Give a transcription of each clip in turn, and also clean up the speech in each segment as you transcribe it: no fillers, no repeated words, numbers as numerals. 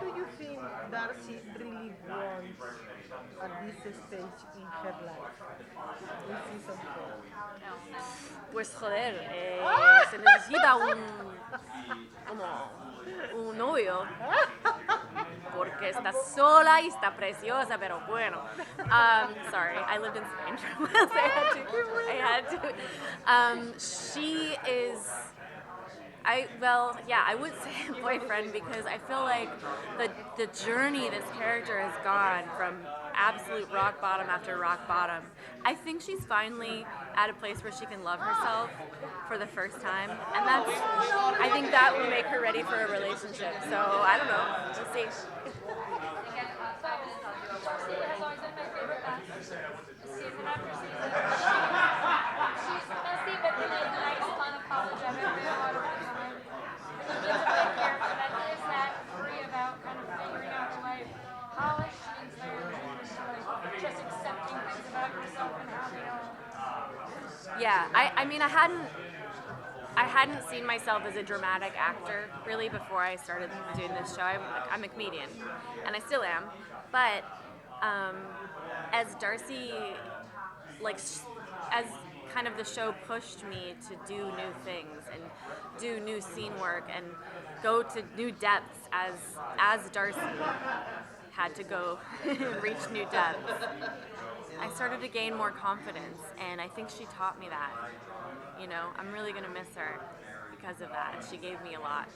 do you think Darcy really wants at this stage in her life? In season 4. Pues joder, se necesita un novio, porque está sola y está preciosa, pero bueno. Sorry, I lived in Spain for a while, so I had to. She is, I would say a boyfriend, because I feel like the journey this character has gone from absolute rock bottom after rock bottom. I think she's finally at a place where she can love herself for the first time, and I think that will make her ready for a relationship. So I don't know, we'll see. She's messy, but really nice, unapologetic. It's a good character that is that free about kind of figuring out life. Polish means very just accepting things about yourself and how they are. Yeah, I mean, I hadn't seen myself as a dramatic actor really before I started doing this show. I'm a comedian, and I still am. But as Darcy, as kind of the show pushed me to do new things and do new scene work and go to new depths, as Darcy had to go reach new depths, I started to gain more confidence, and I think she taught me that. You know, I'm really going to miss her because of that. She gave me a lot.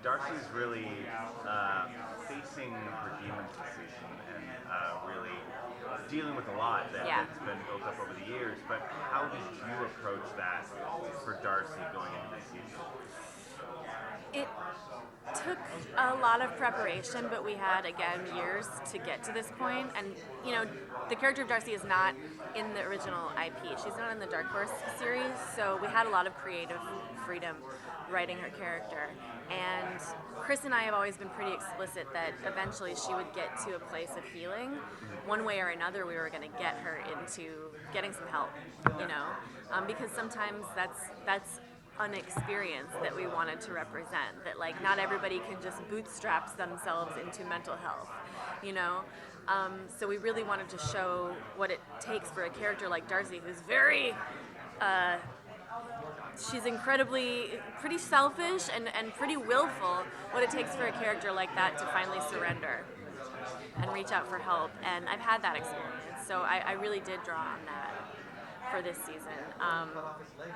Darcy's really facing her demon position and really dealing with a lot that's been built up over the years. But how did you approach that for Darcy going into this season? It took a lot of preparation, but we had, again, years to get to this point. And, you know, the character of Darcy is not in the original IP. She's not in the Dark Horse series, so we had a lot of creative freedom writing her character. And Chris and I have always been pretty explicit that eventually she would get to a place of healing. One way or another, we were going to get her into getting some help, you know, because sometimes that's an experience that we wanted to represent, that like not everybody can just bootstrap themselves into mental health, you know. So we really wanted to show what it takes for a character like Darcy, who's very she's incredibly pretty selfish and pretty willful, what it takes for a character like that to finally surrender and reach out for help. And I've had that experience, so I really did draw on that for this season,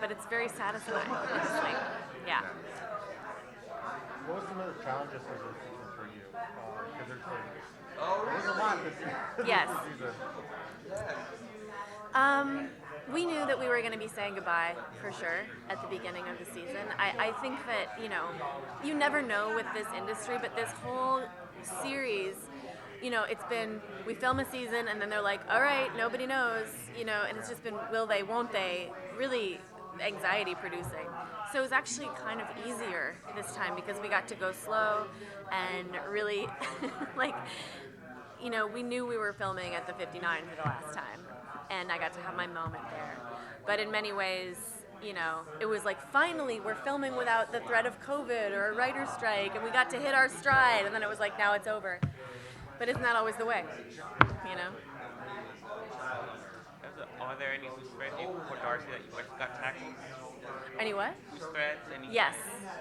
but it's very satisfying, honestly. Yeah. What was some of the challenges for this season for you? Because there's a lot this season. Yes. We knew that we were going to be saying goodbye, for sure, at the beginning of the season. I think that, you know, you never know with this industry, but this whole series, you know, it's been, we film a season and then they're like, all right, nobody knows, you know, and it's just been will they, won't they, really anxiety producing. So it was actually kind of easier this time because we got to go slow and really, like, you know, we knew we were filming at the 59 for the last time, and I got to have my moment there. But in many ways, you know, it was like, finally, we're filming without the threat of COVID or a writer's strike, and we got to hit our stride, and then it was like, now it's over. But isn't that always the way, you know? Are there any loose threads for Darcy that you wish got tackled? Any what? Loose threads? Yes,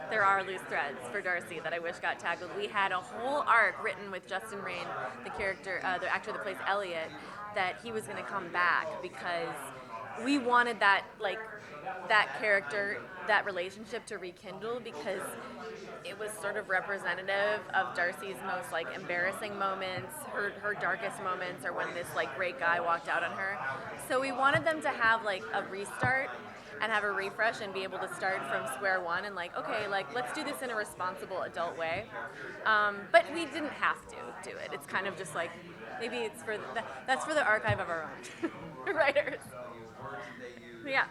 there are loose threads for Darcy that I wish got tackled. We had a whole arc written with Justin Rain, the character, the actor that plays Elliot, that he was going to come back because we wanted that, like, that character, that relationship to rekindle, because it was sort of representative of Darcy's most, like, embarrassing moments, her darkest moments, or when this, like, great guy walked out on her. So we wanted them to have, like, a restart and have a refresh and be able to start from square one and, like, okay, like, let's do this in a responsible adult way. But we didn't have to do it. It's kind of just like, maybe it's for that's for the archive of our own writers. Yeah.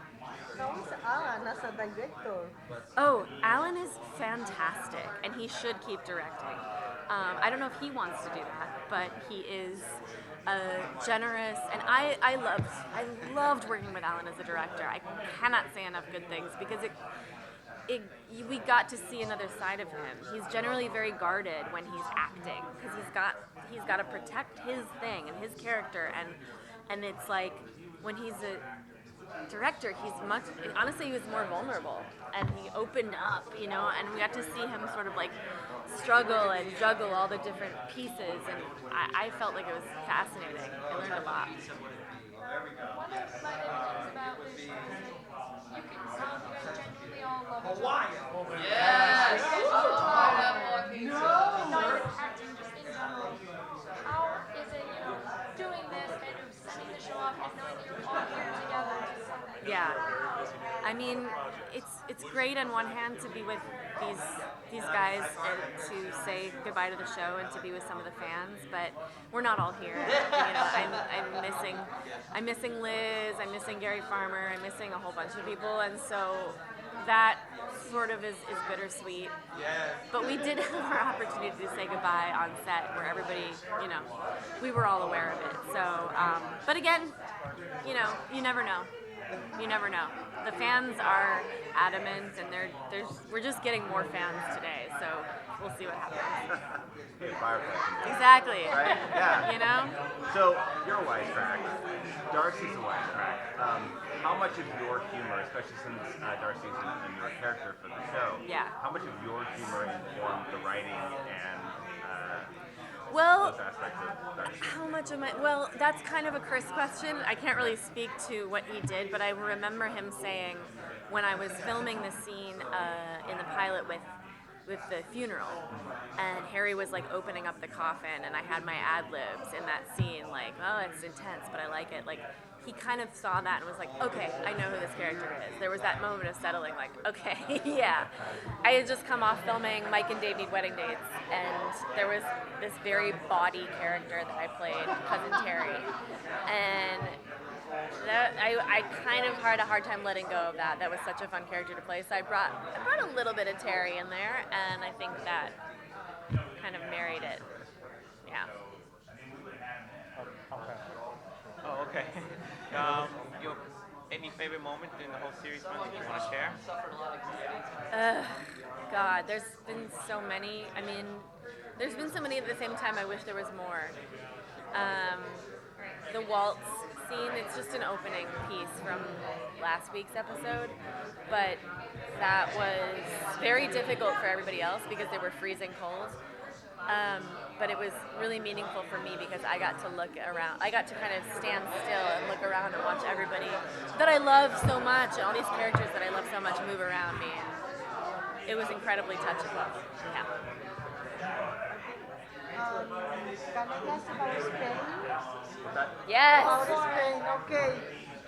How is Alan as a director? Oh, Alan is fantastic, and he should keep directing. I don't know if he wants to do that, but he is generous, and I loved working with Alan as a director. I cannot say enough good things because we got to see another side of him. He's generally very guarded when he's acting because he's got to protect his thing and his character, and it's like when he's a director, honestly he was more vulnerable and he opened up, and we got to see him sort of like struggle and juggle all the different pieces, and I felt like it was fascinating. I learned a lot. One of my favorite things about this show is that you can tell you guys genuinely all love each other. Yes! Not even acting, just in general. How is it, doing this, kind of setting the show up and knowing that you're all here together to celebrate? Yeah, I mean, it's great on one hand to be with these guys and to say goodbye to the show and to be with some of the fans, but we're not all here. I'm missing Liz, I'm missing Gary Farmer, I'm missing a whole bunch of people, and so that sort of is bittersweet. But we did have our opportunity to say goodbye on set where everybody, we were all aware of it. So, but again, you never know. You never know. The fans are adamant, and we're just getting more fans today, so we'll see what happens. Exactly. Right? Yeah. So you're a wisecrack. Darcy's a wisecrack. How much of your humor, especially since Darcy's a newer character for the show, how much of your humor informed the writing and those aspects of Darcy? How much of my... Well, that's kind of a Chris question. I can't really speak to what he did, but I remember him saying when I was filming the scene in the pilot with the funeral, and Harry was like opening up the coffin, and I had my ad-libs in that scene, like, oh, it's intense, but I like it. Like, he kind of saw that and was like, okay, I know who this character is. There was that moment of settling, like, okay, yeah. I had just come off filming Mike and Deputy Wedding Dates, and there was this very bawdy character that I played, Cousin Terry, and I kind of had a hard time letting go of that. That was such a fun character to play, so I brought a little bit of Terry in there, and I think that kind of married it. Yeah. Oh, okay. Your any favorite moment in the whole series that you want to share? God, there's been so many. I mean, there's been so many at the same time. I wish there was more. The Waltz scene, it's just an opening piece from last week's episode, but that was very difficult for everybody else because they were freezing cold. But it was really meaningful for me because I got to look around. I got to kind of stand still and look around and watch everybody that I love so much, and all these characters that I love so much move around me. And it was incredibly touching. Yeah. Can I ask about Spain? Yes. About Spain, okay.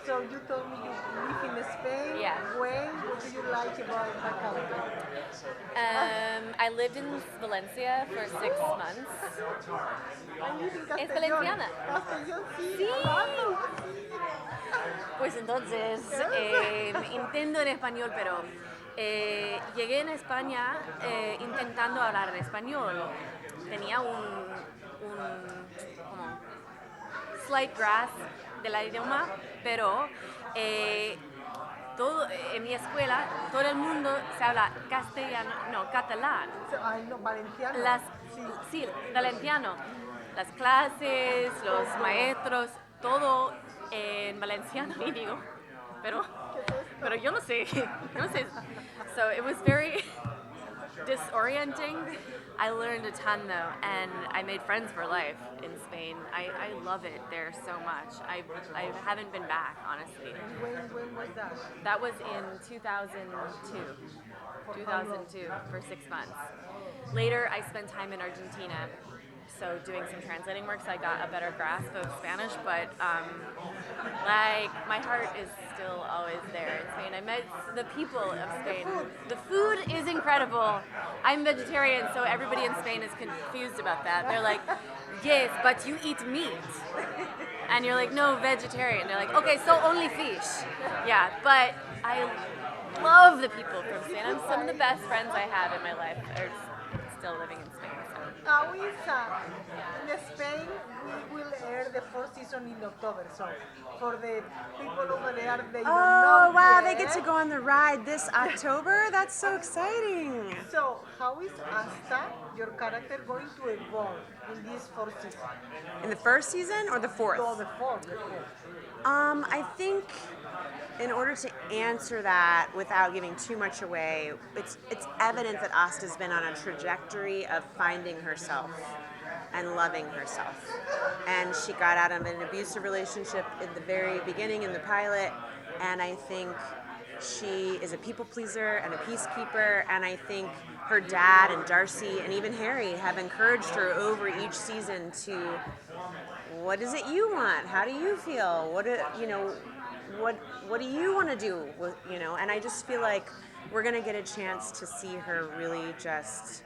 So you told me you live in Spain. Yeah. What do you like about the country? I lived in Valencia for 6 months. I live in Es Castellón. valenciana. Castellón, sí. Sí. Hablando. Pues entonces, intento en español, pero llegué en España intentando hablar en español. Tenía un como slight grasp del idioma, pero todo en mi escuela todo el mundo se habla catalán. Ay, no, valenciano. Sí, valenciano. Las clases, los maestros, todo en valenciano. Y digo, pero yo no sé. So it was very disorienting. I learned a ton though, and I made friends for life in Spain. I love it there so much. I haven't been back, honestly. When was that? That was in 2002. 2002 for 6 months. Later, I spent time in Argentina, so doing some translating work, so I got a better grasp of Spanish, but like my heart is still always there in Spain. I met the people of Spain. The food is incredible. I'm vegetarian, so everybody in Spain is confused about that. They're like, yes, but you eat meat. And you're like, no, vegetarian. They're like, okay, so only fish. Yeah, but I love the people from Spain. Some of the best friends I have in my life are still living in Spain. So. how is in Spain we will air the fourth season in October, so for the people over there they don't know Oh, wow, yet. they get to go on the ride this October? That's so exciting. So how is Asta, your character, going to evolve in this fourth season? In the first season or the fourth? No, the fourth. I think in order to answer that without giving too much away, it's evident that Asta's been on a trajectory of finding herself and loving herself. And she got out of an abusive relationship in the very beginning in the pilot, and I think she is a people pleaser and a peacekeeper, and I think her dad and Darcy and even Harry have encouraged her over each season to, what is it you want? How do you feel? What do you want to do? And I just feel like we're gonna get a chance to see her really just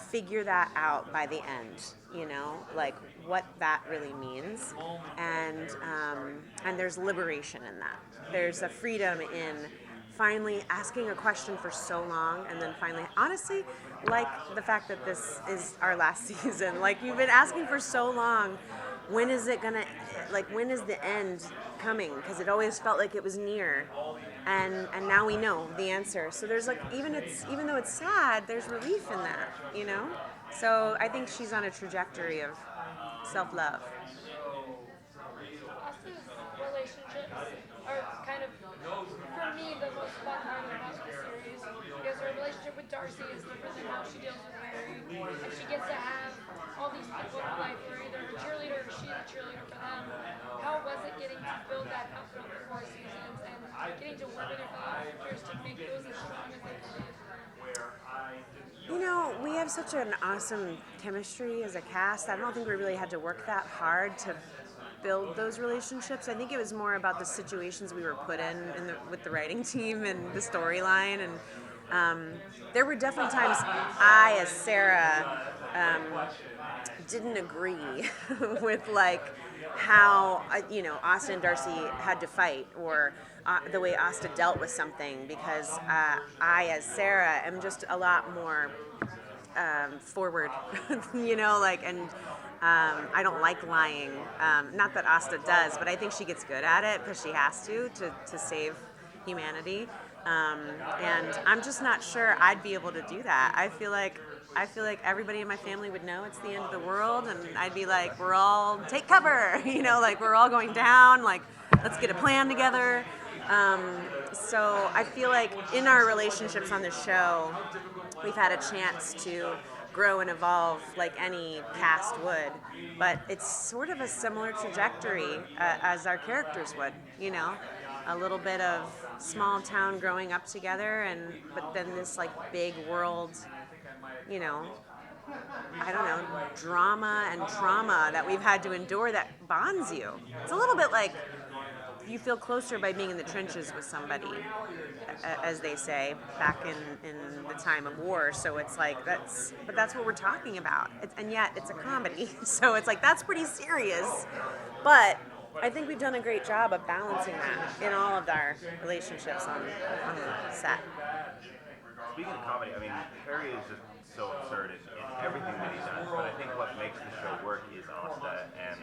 figure that out by the end, like what that really means, and there's liberation in that. There's a freedom in finally asking a question for so long, and then finally, honestly, like the fact that this is our last season, like you've been asking for so long, when is it gonna, like when is the end coming? Because it always felt like it was near, and now we know the answer. So there's like, even though it's sad, there's relief in that, So I think she's on a trajectory of self-love. Asta's relationships are kind of, for me, the most fun part of the series, because her relationship with Darcy is different than how she deals with Harry, and she gets to have all these people in her life who are either her cheerleader or she's a cheerleader for them. How was it getting to build that up over 4 seasons and getting to work with your fellow characters to make those as strong as they can be? We have such an awesome chemistry as a cast. I don't think we really had to work that hard to build those relationships. I think it was more about the situations we were put in with the writing team and the storyline. And there were definitely times I, as Sarah, didn't agree with like how Asta and D'arcy had to fight, or the way Asta dealt with something, because I, as Sarah, am just a lot more forward, and I don't like lying. Not that Asta does, but I think she gets good at it because she has to save humanity. And I'm just not sure I'd be able to do that. I feel like everybody in my family would know it's the end of the world, and I'd be like, we're all, take cover, like we're all going down, like let's get a plan together. So I feel like in our relationships on the show, we've had a chance to grow and evolve like any cast would, but it's sort of a similar trajectory as our characters would, a little bit of small town growing up together, but then this like big world, I don't know, drama and trauma that we've had to endure that bonds you. It's a little bit like you feel closer by being in the trenches with somebody, as they say, back in the time of war. So it's like, that's what we're talking about. And yet it's a comedy. So it's like, that's pretty serious. But I think we've done a great job of balancing that in all of our relationships on the set. Speaking of comedy, I mean, Harry is just so absurd in everything that he does, but I think what makes the show work is Asta, and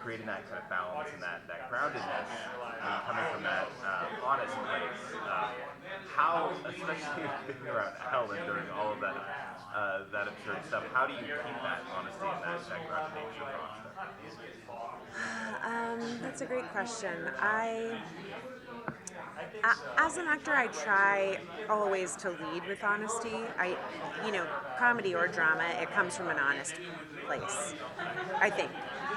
creating that kind of balance and that groundedness coming from that honest place. How, especially being around Alan during all of that absurd stuff, how do you keep that honesty and that grounded nature of Asta? That's a great question. As an actor, I try always to lead with honesty. Comedy or drama, it comes from an honest place. I think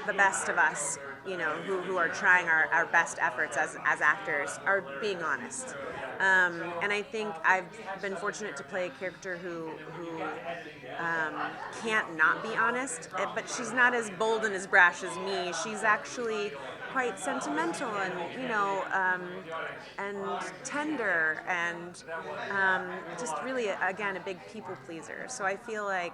the best of us, who are trying our best efforts as actors, are being honest. And I think I've been fortunate to play a character who can't not be honest, but she's not as bold and as brash as me. She's actually quite sentimental and and tender, and just really, again, a big people pleaser. So I feel like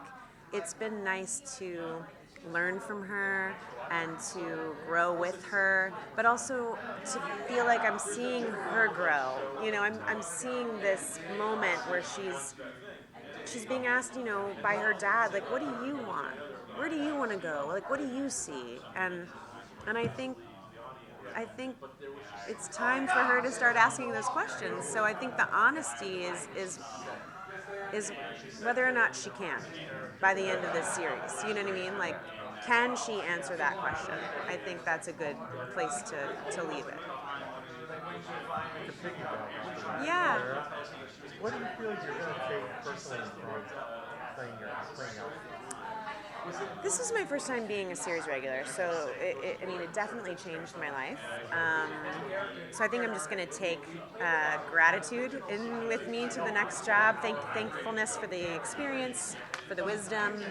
it's been nice to learn from her and to grow with her, but also to feel like I'm seeing her grow. I'm seeing this moment where she's she's being asked, by her dad, like, what do you want? Where do you want to go? Like, what do you see? And I think it's time for her to start asking those questions. So I think the honesty is whether or not she can by the end of this series. You know what I mean? Like, can she answer that question? I think that's a good place to leave it. Yeah. What do you feel like you're going to take personally from playing out? This was my first time being a series regular, so it definitely changed my life. So I think I'm just going to take gratitude in with me to the next job, thankfulness for the experience, for the wisdom,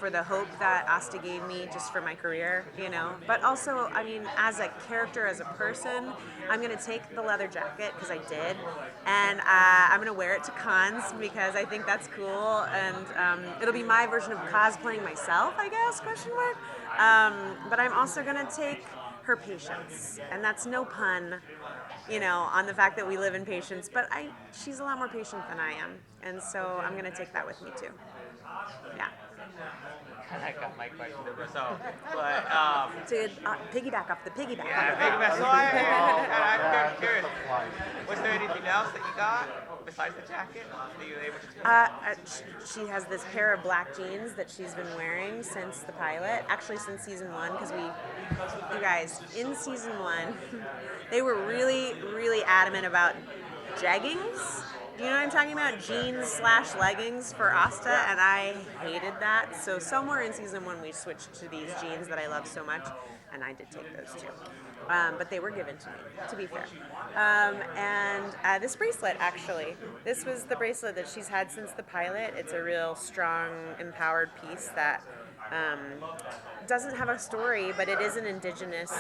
for the hope that Asta gave me just for my career, But also, as a character, as a person, I'm going to take the leather jacket, because I did, and I'm going to wear it to cons because I think that's cool, and it'll be my version of cosplaying myself, I guess, question mark. But I'm also going to take her patience, and that's no pun, on the fact that we live in patience, but she's a lot more patient than I am, and so I'm going to take that with me too. Yeah. I got my question there. So, but To piggyback off the piggyback. yeah, piggyback. So I'm curious. Was there anything else that you got besides the jacket that you were able to? She has this pair of black jeans that she's been wearing since the pilot. Actually, since season 1, because you guys, in season 1, they were really, really adamant about jeggings. You know what I'm talking about? Jeans/leggings for Asta, and I hated that. So somewhere in season 1, we switched to these jeans that I love so much, and I did take those too. But they were given to me, to be fair. And this bracelet, actually, this was the bracelet that she's had since the pilot. It's a real strong, empowered piece that doesn't have a story, but it is an indigenous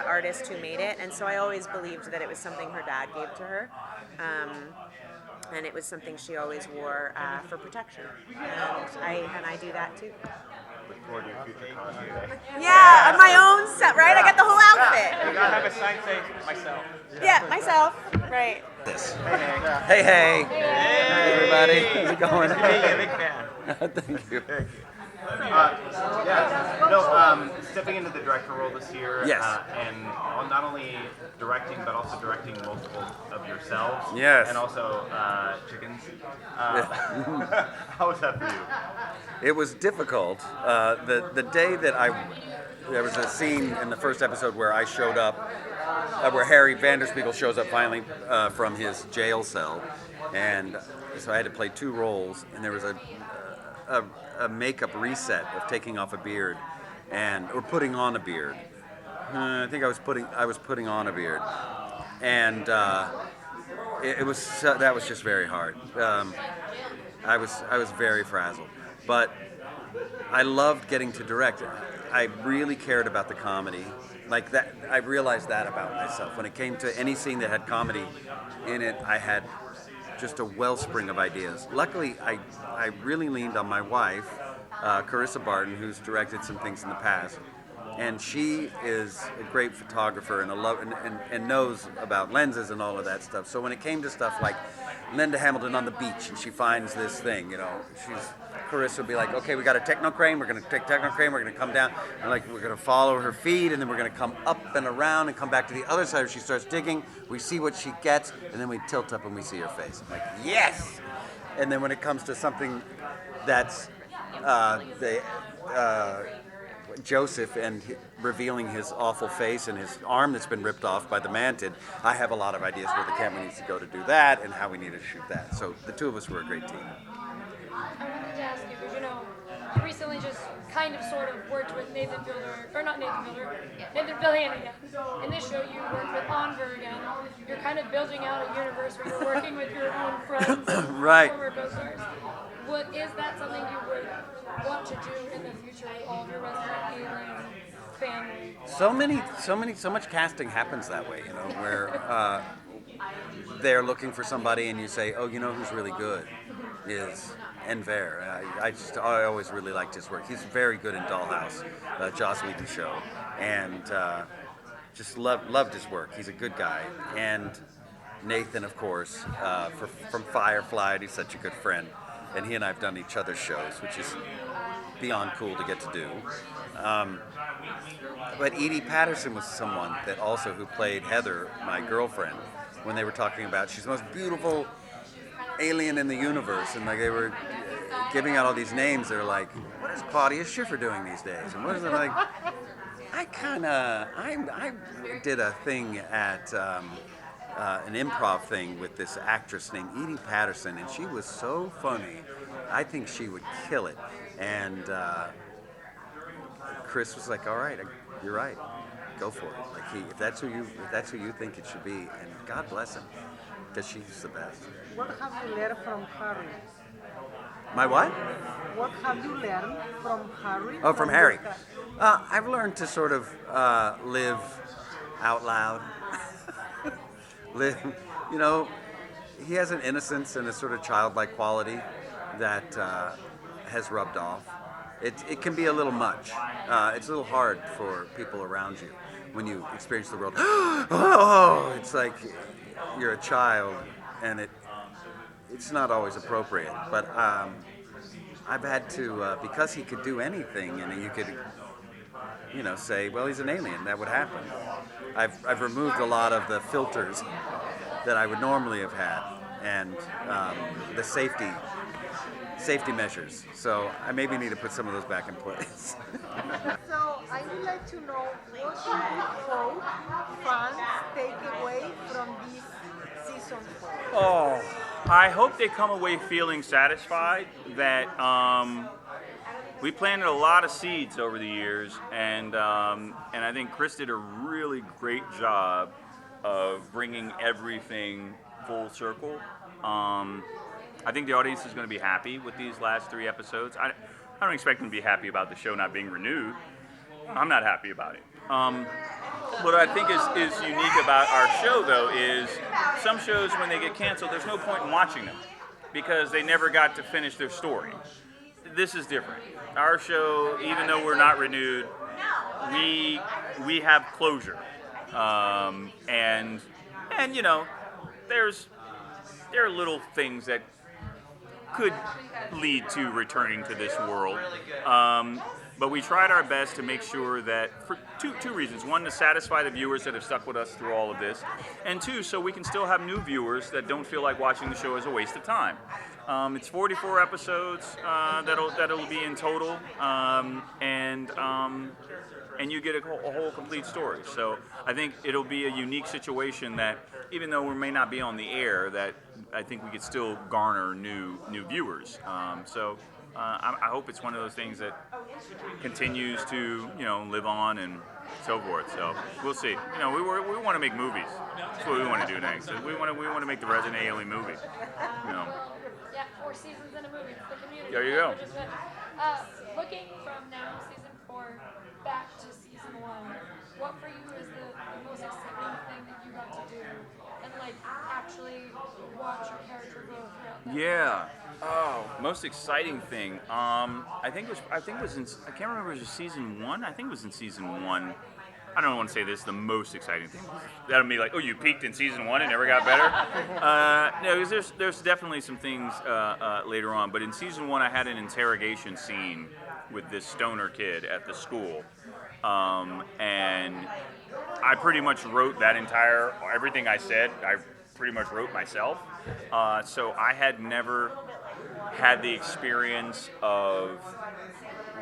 artist who made it, and so I always believed that it was something her dad gave to her. And it was something she always wore for protection, and I do that too. Look forward to your future cosplay. Yeah, my own set, right? I got the whole outfit. You gotta have a sign say myself. Yeah, myself, right? This. Hey, Hey, everybody. How's it going? big fan. Thank you. Stepping into the director role this year, Yes. And not only directing, but also directing multiple of yourselves, Yes. and also chickens. How was that for you? It was difficult. The day that there was a scene in the first episode where I showed up, where Harry Vanderspeigle shows up finally from his jail cell, and so I had to play 2 roles, and there was a makeup reset of taking off a beard or putting on a beard. I think I was putting on a beard, and it was that was just very hard. I was very frazzled, but I loved getting to direct it. I really cared about the comedy, like that. I realized that about myself. When it came to any scene that had comedy in it, I had just a wellspring of ideas. Luckily, I really leaned on my wife, Carissa Barton, who's directed some things in the past, and she is a great photographer and knows about lenses and all of that stuff. So when it came to stuff like Linda Hamilton on the beach and she finds this thing, Carissa would be like, okay, we got a techno crane, we're going to take techno crane, we're going to come down, and we're going to follow her feed, and then we're going to come up and around and come back to the other side. She starts digging, we see what she gets, and then we tilt up and we see her face. I'm like, yes! And then when it comes to something that's Joseph and revealing his awful face and his arm that's been ripped off by the Mantid, I have a lot of ideas where the camera needs to go to do that and how we need to shoot that. So the 2 of us were a great team. I wanted to ask you, because you recently just kind of sort of worked with Nathan Fillion again. In this show, you worked with Onver again. You're kind of building out a universe where you're working with your own friends, Right. former co-stars. Is that something you would want to do in the future with all of your resident family? So much casting happens that way, where they're looking for somebody and you say, oh, who's really good is Enver. I always really liked his work. He's very good in Dollhouse, Joss Whedon's show, and just loved his work. He's a good guy. And Nathan, of course, from Firefly, he's such a good friend. and he and I have done each other's shows, which is beyond cool to get to do. But Edie Patterson was someone that also who played Heather, my girlfriend, when they were talking about she's the most beautiful alien in the universe, and like they were giving out all these names. They're like, what is Claudia Schiffer doing these days? And what is it like? I did a thing at an improv thing with this actress named Edie Patterson, and she was so funny. I think she would kill it. And Chris was like, all right, you're right, go for it. Like if that's who you think it should be, and God bless him, because she's the best. What have you learned from Harry? My what? What have you learned from Harry? Oh, from Harry. I've learned to sort of live out loud. Live, he has an innocence and a sort of childlike quality that has rubbed off. It can be a little much. It's a little hard for people around you when you experience the world. Oh, it's like you're a child, and it's not always appropriate. But I've had to, because he could do anything, and you could, say, well, he's an alien. That would happen. I've removed a lot of the filters that I would normally have had, and the safety measures. So I maybe need to put some of those back in place. So I would like to know what do you hope fans take away from this season 4? Oh, I hope they come away feeling satisfied that we planted a lot of seeds over the years, and I think Chris did a really great job of bringing everything full circle. I think the audience is going to be happy with these last 3 episodes. I don't expect them to be happy about the show not being renewed. I'm not happy about it. What I think is unique about our show, though, is some shows, when they get canceled, there's no point in watching them because they never got to finish their story. This is different. Our show, even though we're not renewed, we have closure, and there are little things that could lead to returning to this world. But we tried our best to make sure that, for two reasons. One, to satisfy the viewers that have stuck with us through all of this. And 2, so we can still have new viewers that don't feel like watching the show is a waste of time. It's 44 episodes that'll be in total, and you get a whole complete story. So I think it'll be a unique situation that, even though we may not be on the air, that I think we could still garner new viewers. I hope it's one of those things that continues to live on and so forth. So we'll see. We want to make movies. That's what we want to do next. We want to make the Resident Alien movie. Yeah, 4 seasons in a movie. It's the community. There you go. Looking from now, season 4, back to season 1, what for you is the most exciting thing that you got to do and actually watch your character grow throughout that? Yeah. Oh, most exciting thing. I think it was in. I can't remember if it was season 1. I think it was in season 1. I don't want to say this is the most exciting thing. That'll be like, oh, you peaked in season 1 and never got better. No, because there's definitely some things later on. But in season 1, I had an interrogation scene with this stoner kid at the school, and I pretty much wrote that everything I said. I pretty much wrote myself. So I had never had the experience of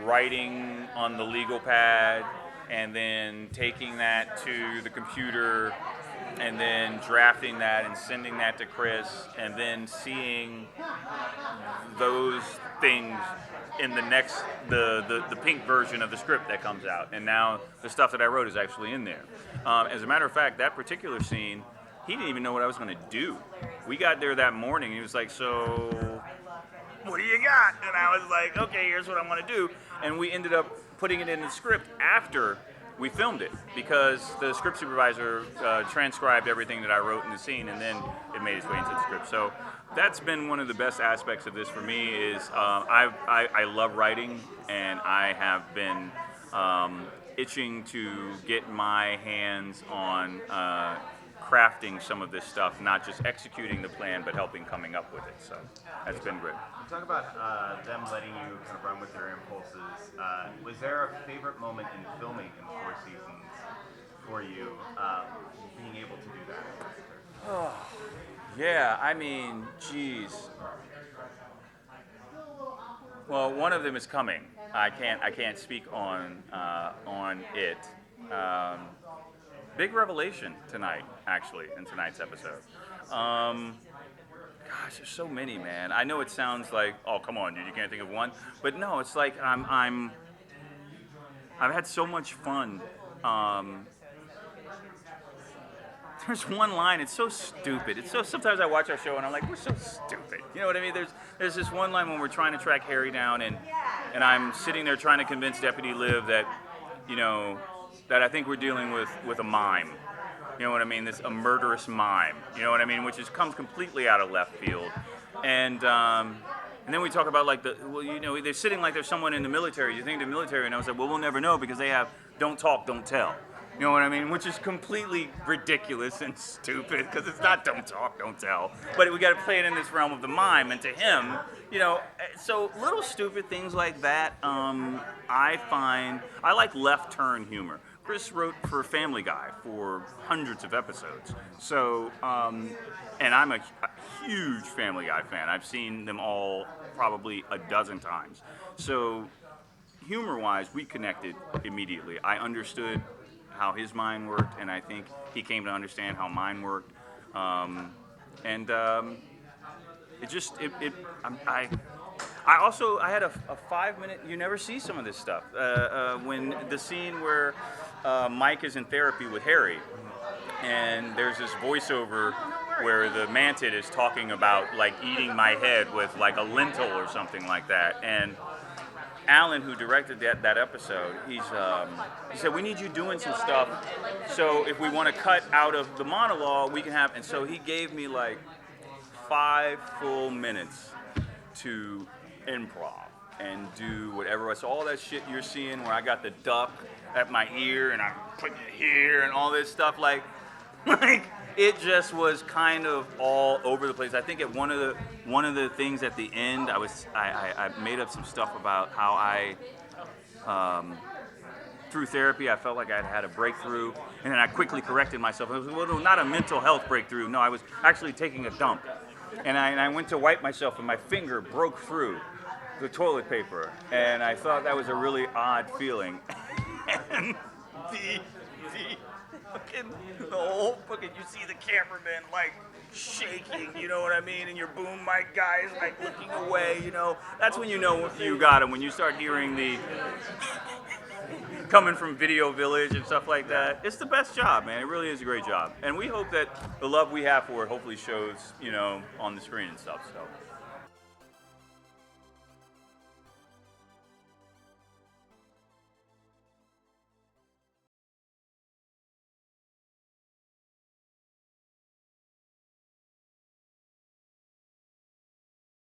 writing on the legal pad and then taking that to the computer and then drafting that and sending that to Chris and then seeing those things in the next, the pink version of the script that comes out. And now the stuff that I wrote is actually in there. As a matter of fact, that particular scene, he didn't even know what I was going to do. We got there that morning, and he was like, so what do you got? And I was like, okay, here's what I want to do. And we ended up putting it in the script after we filmed it because the script supervisor transcribed everything that I wrote in the scene, and then it made its way into the script. So that's been one of the best aspects of this for me is I love writing, and I have been itching to get my hands on crafting some of this stuff, not just executing the plan, but helping coming up with it. So that's been great. You talk about them letting you kind of run with their impulses. Was there a favorite moment in filming in the 4 seasons for you, being able to do that? Oh, yeah, I mean, geez. Well, one of them is coming. I can't speak on it. Big revelation tonight, actually, in tonight's episode. Gosh, there's so many, man. I know it sounds like, oh, come on, dude, you can't think of one, but no, it's like I've had so much fun. There's one line, it's so stupid. It's so, sometimes I watch our show and I'm like, we're so stupid. You know what I mean? There's this one line when we're trying to track Harry down, and I'm sitting there trying to convince Deputy Liv that, you know, that I think we're dealing with a mime. You know what I mean? A murderous mime. You know what I mean? Which comes completely out of left field. And then we talk about like well, you know, they're sitting like there's someone in the military. You think the military, and I was like, well, we'll never know because they have don't talk, don't tell. You know what I mean? Which is completely ridiculous and stupid because it's not don't talk, don't tell. But we got to play it in this realm of the mime, and to him, you know, so little stupid things like that. I like left turn humor. Chris wrote for Family Guy for hundreds of episodes. So, and I'm a huge Family Guy fan. I've seen them all probably a dozen times. So, humor-wise, we connected immediately. I understood how his mind worked, and I think he came to understand how mine worked. I had a 5-minute. You never see some of this stuff. When the scene where Mike is in therapy with Harry, and there's this voiceover where the Mantid is talking about like eating my head with like a lentil or something like that, and Alan, who directed that episode, he said, we need you doing some stuff, so if we want to cut out of the monologue, we can have, and so he gave me like 5 full minutes to improv and do whatever. So all that shit you're seeing where I got the duck at my ear and I'm putting it here and all this stuff, like it just was kind of all over the place. I think at one of the things at the end, I made up some stuff about how I, through therapy, I felt like I'd had a breakthrough, and then I quickly corrected myself. I was, well, not a mental health breakthrough. No, I was actually taking a dump, and I went to wipe myself, and my finger broke through the toilet paper, and I thought that was a really odd feeling. And the whole fucking, you see the cameraman like shaking, you know what I mean, and your boom mic guy is like looking away, you know. That's when you know you got him, when you start hearing the coming from Video Village and stuff like that. It's the best job, man. It really is a great job, and we hope that the love we have for it hopefully shows, you know, on the screen and stuff. So.